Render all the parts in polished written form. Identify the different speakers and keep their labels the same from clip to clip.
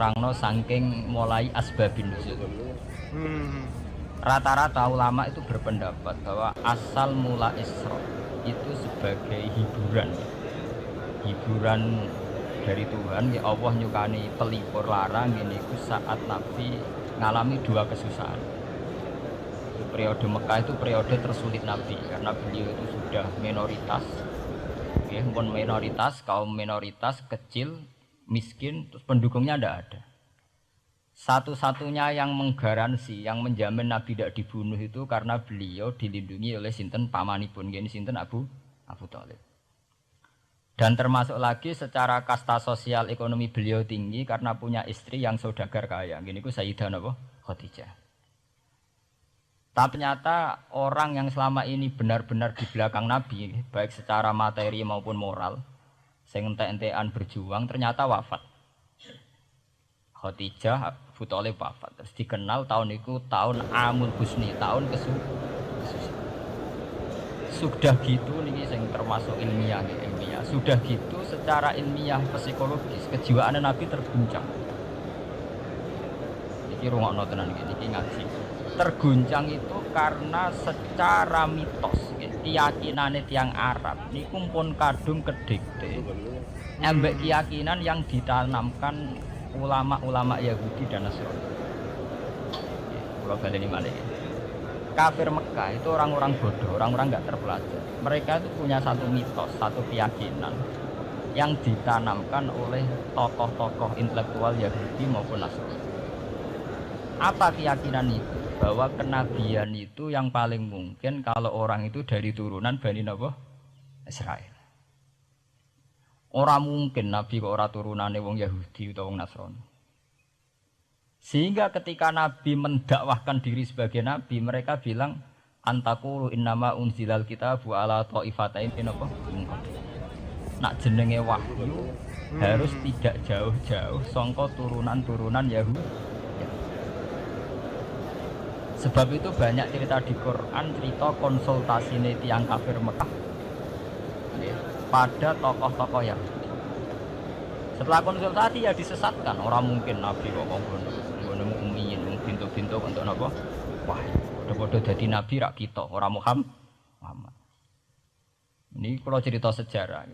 Speaker 1: Rangno saking mulai asbabin nuzul. Rata-rata ulama itu berpendapat bahwa asal mula Isra itu sebagai hiburan. Hiburan dari Tuhan, ya Allah nyukani pelipur larang ini saat Nabi ngalami dua kesusahan. Periode Mekah itu periode tersulit Nabi karena beliau itu sudah minoritas, ya, kaum minoritas kecil, miskin, terus pendukungnya tidak ada. Satu-satunya yang menggaransi, yang menjamin Nabi tidak dibunuh itu karena beliau dilindungi oleh sinten pamanipun, gini sinten Abu Thalib. Dan termasuk lagi secara kasta sosial ekonomi beliau tinggi karena punya istri yang saudagar kaya. Gini ku Sayyidah Khadijah. Tapi ternyata orang yang selama ini benar-benar di belakang Nabi, baik secara materi maupun moral, sing entek-entekan berjuang, ternyata wafat. Khadijah Abu Thalib wafat. Terus dikenal tahun itu tahun Amul Husni, tahun kesusahan. Sudah gitu niki sing termasuk ilmiah. Sudah gitu secara ilmiah psikologis kejiwaan Nabi terguncang. Iki rungokno tenan iki ngaji. Terguncang itu karena secara mitos, keyakinane tiang Arab niku pun kadung kedikte. Embek keyakinan yang ditanamkan ulama-ulama Yahudi dan Nasrani. Kalau baleni malih. Kafir Mekah itu orang-orang bodoh, orang-orang nggak terpelajar. Mereka itu punya satu mitos, satu keyakinan yang ditanamkan oleh tokoh-tokoh intelektual Yahudi maupun Nasrani. Apa keyakinan itu? Bahwa kenabian itu yang paling mungkin kalau orang itu dari turunan Bani Israel. Orang mungkin Nabi kok ora turunane wong Yahudi utawa wong Nasrani. Sehingga ketika Nabi mendakwahkan diri sebagai Nabi, mereka bilang antakulu innama unzilal kitabu ala ta'ifatain napa? Nak jenenge wahyu harus tidak jauh-jauh sangka turunan-turunan Yahudi. Sebab itu banyak cerita di Quran, cerita konsultasine tiang kafir Mekah pada tokoh-tokoh Yahudi. Setelah konsultasi ya disesatkan. Orang mungkin Nabi kok ngono umiyin pintu-pintu untuk napa? Wah, padha-padha dadi nabi rak kita, orang Muhammad. Ini kalau cerita sejarah.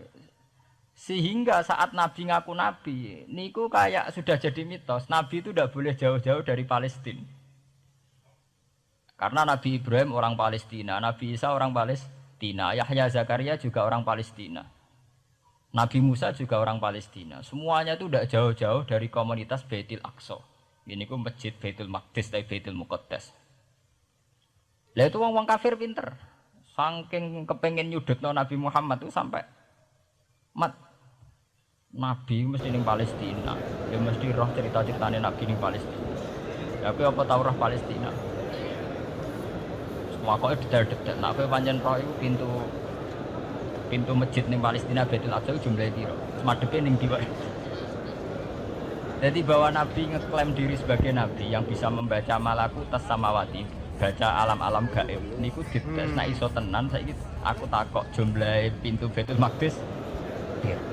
Speaker 1: Sehingga saat Nabi ngaku Nabi, niku kayak sudah jadi mitos. Nabi itu tidak boleh jauh-jauh dari Palestina. Karena Nabi Ibrahim orang Palestina, Nabi Isa orang Palestina, Yahya Zakaria juga orang Palestina. Nabi Musa juga orang Palestina. Semuanya itu tidak jauh-jauh dari komunitas Baitul Aqsa. Ini ku masjid Baitul Maqdis atau Baitul Muqaddas. Lah itu wong kafir pinter. Saking kepengen nyudutno Nabi Muhammad itu sampai Nabi mesti ning Palestina. Ya mesti roh cerita-ceritane Nabi ning Palestina. Tapi apa tahu roh Palestina? Wakoke detail-detail. Nek kowe pancen roh iku pintu masjid ning Palestina Baitul Aqsa jumlahe piro? Madhepe ning ndi wae. Jadi bahwa Nabi ngeklaim diri sebagai Nabi yang bisa membaca malakutas samawati, baca alam-alam gaib. Niku dites nek iso tenan saiki aku takok jumlahe pintu Baitul Maqdis piro.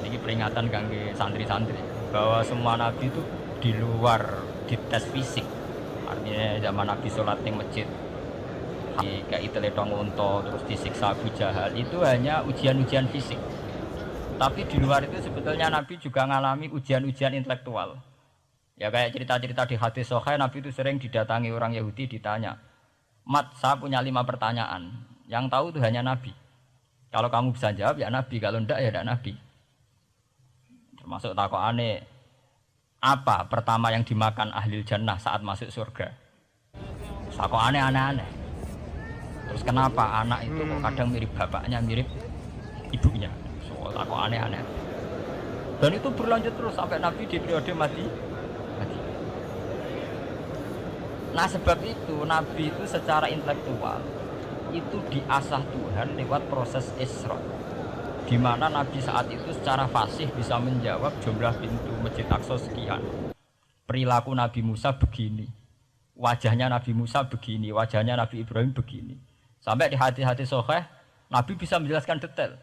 Speaker 1: Ini peringatan kangge santri-santri bahwa semua Nabi itu di luar dites fisik. Artinya zaman Nabi sholat di masjid kayak teletong unta terus disiksa Abu Jahal itu hanya ujian-ujian fisik. Tapi di luar itu sebetulnya Nabi juga mengalami ujian-ujian intelektual. Ya kayak cerita-cerita di hadis Sahih, Nabi itu sering didatangi orang Yahudi ditanya, "Mat, saya punya 5 pertanyaan. Yang tahu itu hanya Nabi. Kalau kamu bisa jawab ya Nabi, kalau enggak ya tidak Nabi." Termasuk takokane, apa pertama yang dimakan ahli jannah saat masuk surga? Takokane aneh-aneh. Terus kenapa anak itu kok kadang mirip bapaknya, mirip ibunya? Soal takok aneh-aneh. Dan itu berlanjut terus sampai Nabi di periode mati. Nah sebab itu Nabi itu secara intelektual itu diasah Tuhan lewat proses Isra, di mana Nabi saat itu secara fasih bisa menjawab jumlah pintu Masjid Aqsa sekian. Perilaku Nabi Musa begini, wajahnya Nabi Musa begini, wajahnya Nabi Ibrahim begini. Sampai di hadis-hadis Sahih Nabi bisa menjelaskan detail.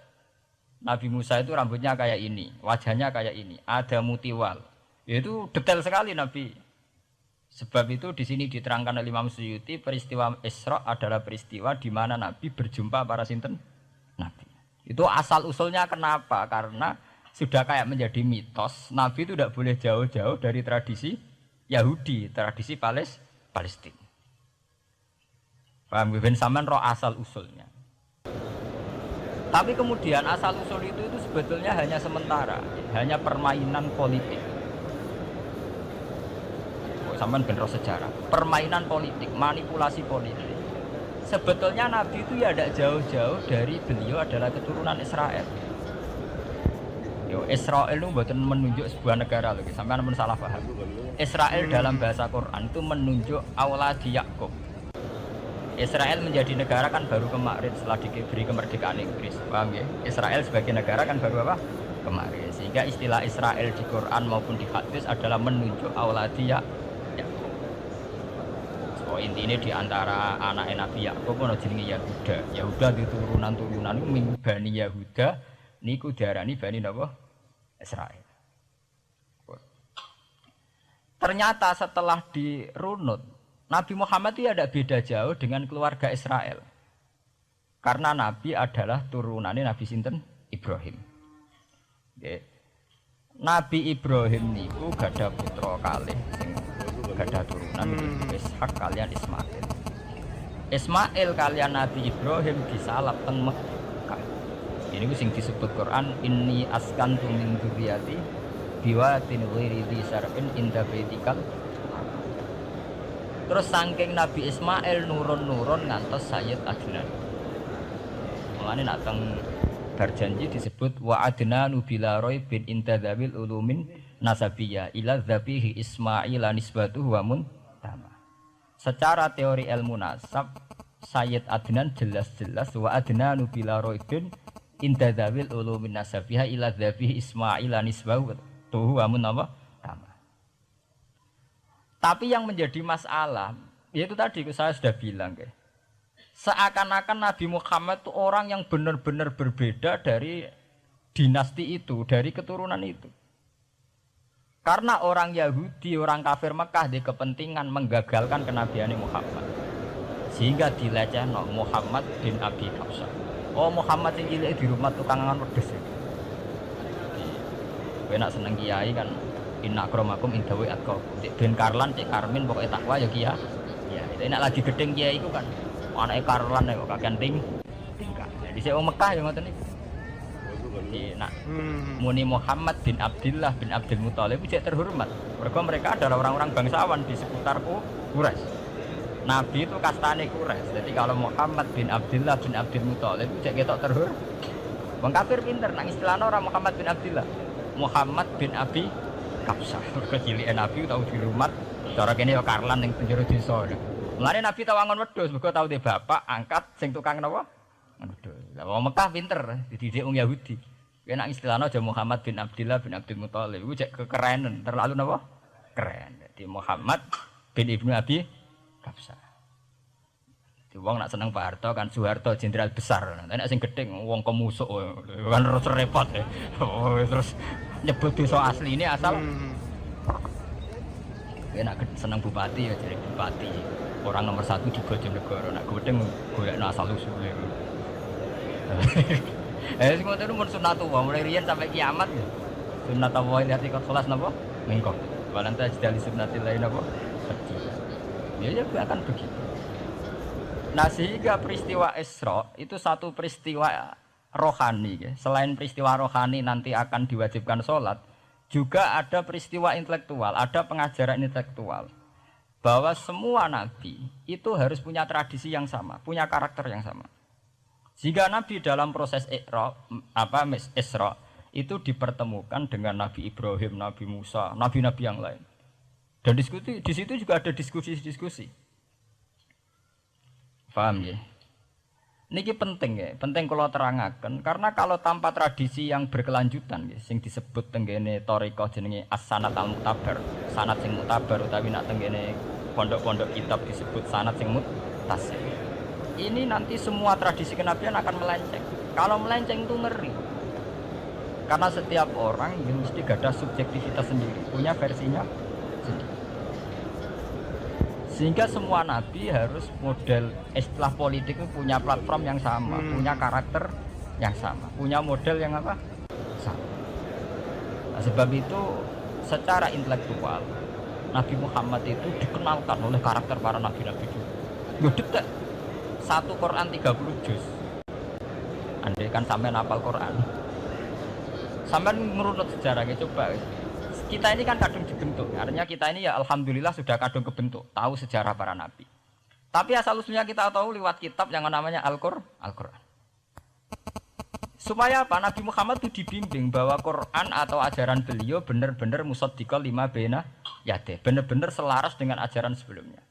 Speaker 1: Nabi Musa itu rambutnya kayak ini, wajahnya kayak ini, ada mutiwal. Itu detail sekali Nabi. Sebab itu di sini diterangkan oleh Imam Suyuti, peristiwa Isra adalah peristiwa di mana Nabi berjumpa para sinten Nabi. Itu asal usulnya kenapa? Karena sudah kayak menjadi mitos, Nabi itu tidak boleh jauh-jauh dari tradisi Yahudi, tradisi Palestina. Paham? Ben sampean roh asal usulnya. Tapi kemudian asal usul itu sebetulnya hanya sementara, hanya permainan politik. Sampean ben roh sejarah, permainan politik, manipulasi politik. Sebetulnya Nabi itu ya tidak jauh-jauh dari beliau adalah keturunan Israel. Yo, Israel itu bukan menunjuk sebuah negara loh, sampean pun salah paham. Israel dalam bahasa Quran itu menunjuk auladi Yakub. Israel menjadi negara kan baru kemarin setelah diberi kemerdekaan Inggris, paham ya? Israel sebagai negara kan baru apa? Kemarin. Sehingga istilah Israel di Quran maupun di hadis adalah menunjuk auladi Yakub. So intinya di antara anak Nabi Yakub ono jenenge Yahuda. Yahuda di turunan-turunan itu Bani Yahuda niku diarani Bani napa? Israel. Ternyata setelah dirunut Nabi Muhammad itu tidak beda jauh dengan keluarga Israel. Karena Nabi adalah turunannya Nabi sinten Ibrahim. Oke. Nabi Ibrahim niku gada putra kalih sing gada turunan Ishak kalian Ismail. Ismail kalian Nabi Ibrahim disalap teng Mekah. Ini ku sing disebut Quran inni askantu min dzurriyyati biwatin ghairi dzi sar'in inda baitikal. Terus saking Nabi Ismail nurun-nurun ngantos Sayyid Adnan. Mulane nak teng berjanji disebut wa adnanu bila raibin intadzabil ulumin nasabiyya ila dzabihi Ismail nisbatuhu wa muntama. Secara teori ilmu nasab Sayyid Adnan jelas-jelas wa adnanu bila raibin intadzabil ulumin nasabiyya ila dzabihi Ismail nisbatuhu wa muntama. Tapi yang menjadi masalah, yaitu tadi saya sudah bilang, seakan-akan Nabi Muhammad itu orang yang benar-benar berbeda dari dinasti itu, dari keturunan itu. Karena orang Yahudi, orang kafir Mekah di kepentingan menggagalkan kenabian Muhammad, sehingga dilecehno Muhammad bin Abi Kabsah. Oh Muhammad yang cilik di rumah tukangan pedes. Kowe nak seneng kiai kan. Inna akramakum indawi atqakum. Cek Ben Karlan, cek Karmin pokoknya takwa ya kiai. Ya, itu enak lagi gedeng kiai iku kan. Anake Karlan kok kakean tingkah. Jadi saya wong Mekah ya ngoten niku. Nak muni Muhammad bin Abdullah bin Abdul Muthalib cek terhormat. Mereka adalah orang-orang bangsawan di seputar Quraisy. Nabi itu kastane Quraisy. Jadi kalau Muhammad bin Abdullah bin Abdul Muthalib cek ketok terhormat. Wong kafir pinter nang istilahna ora Muhammad bin Abdullah. Muhammad bin Abi Kabsah, kecilikan Nabi tahu di rumah, cara kene ya Karlan yang penjuru desa. Mulane Nabi tahu angon wedhus, mergo tahu de bapak angkat sing tukang napa? Wedhus. Lah wong Mekah pinter, dididik wong Yahudi. Kena istilahnya aja Muhammad bin Abdullah bin Abdul Muthalib, iku cek kekerenan, terlalu napa? Keren. Jadi Muhammad bin Ibnu Abi Kabsah. Di wong nak seneng Pak Harto kan Soeharto jenderal besar. Nek sing gedeng wong kemusuk kan terus repot ya. Oh, terus nyebut desa asli ini asal nak seneng bupati ya jadi bupati. Orang nomor 1 di Bojonegoro nak gedeng golekno asal usule. Sing ngoten mun sunatullah mulai riyen sampai kiamat ya. Sunatullah lihat ikut salat napa? Mengko. Walanta jadi sunnatillah napa? Ya akan begitu. Nah sehingga peristiwa Isra itu satu peristiwa rohani ya. Selain peristiwa rohani nanti akan diwajibkan sholat, juga ada peristiwa intelektual, ada pengajaran intelektual bahwa semua nabi itu harus punya tradisi yang sama, punya karakter yang sama. Jika nabi dalam proses Isra itu dipertemukan dengan Nabi Ibrahim, Nabi Musa, nabi-nabi yang lain. Dan diskusi di situ juga ada diskusi-diskusi. Paham ya? Niki penting ya, penting kalau terangaken karena kalau tanpa tradisi yang berkelanjutan ya, sing disebut tenggene thariqah jenenge as-sanad al-mu'tabar, sanad sing mu'tabar utawi nak tenggene pondok-pondok kitab disebut sanad sing muttasil. Ini nanti semua tradisi kenabian akan melenceng. Kalau melenceng itu ngeri. Karena setiap orang itu mesti ada subjektivitas sendiri, punya versinya sendiri. Sehingga semua nabi harus model istilah politik itu punya platform yang sama, punya karakter yang sama, punya model yang apa? Sama. Nah, sebab itu secara intelektual Nabi Muhammad itu dikenalkan oleh karakter para nabi-nabi itu. Detek satu Quran 30 juz. Andai kan sampai hafal Quran. Sampai menurut sejarahnya coba. Kita ini kan kadung dibentuk. Artinya kita ini ya alhamdulillah sudah kadung kebentuk, tahu sejarah para nabi. Tapi asal usulnya kita tahu lewat kitab yang namanya Al-Qur'an. Supaya apa? Nabi Muhammad itu dibimbing bahwa Quran atau ajaran beliau benar-benar musaddiqal lima baina yadayhi, benar-benar selaras dengan ajaran sebelumnya.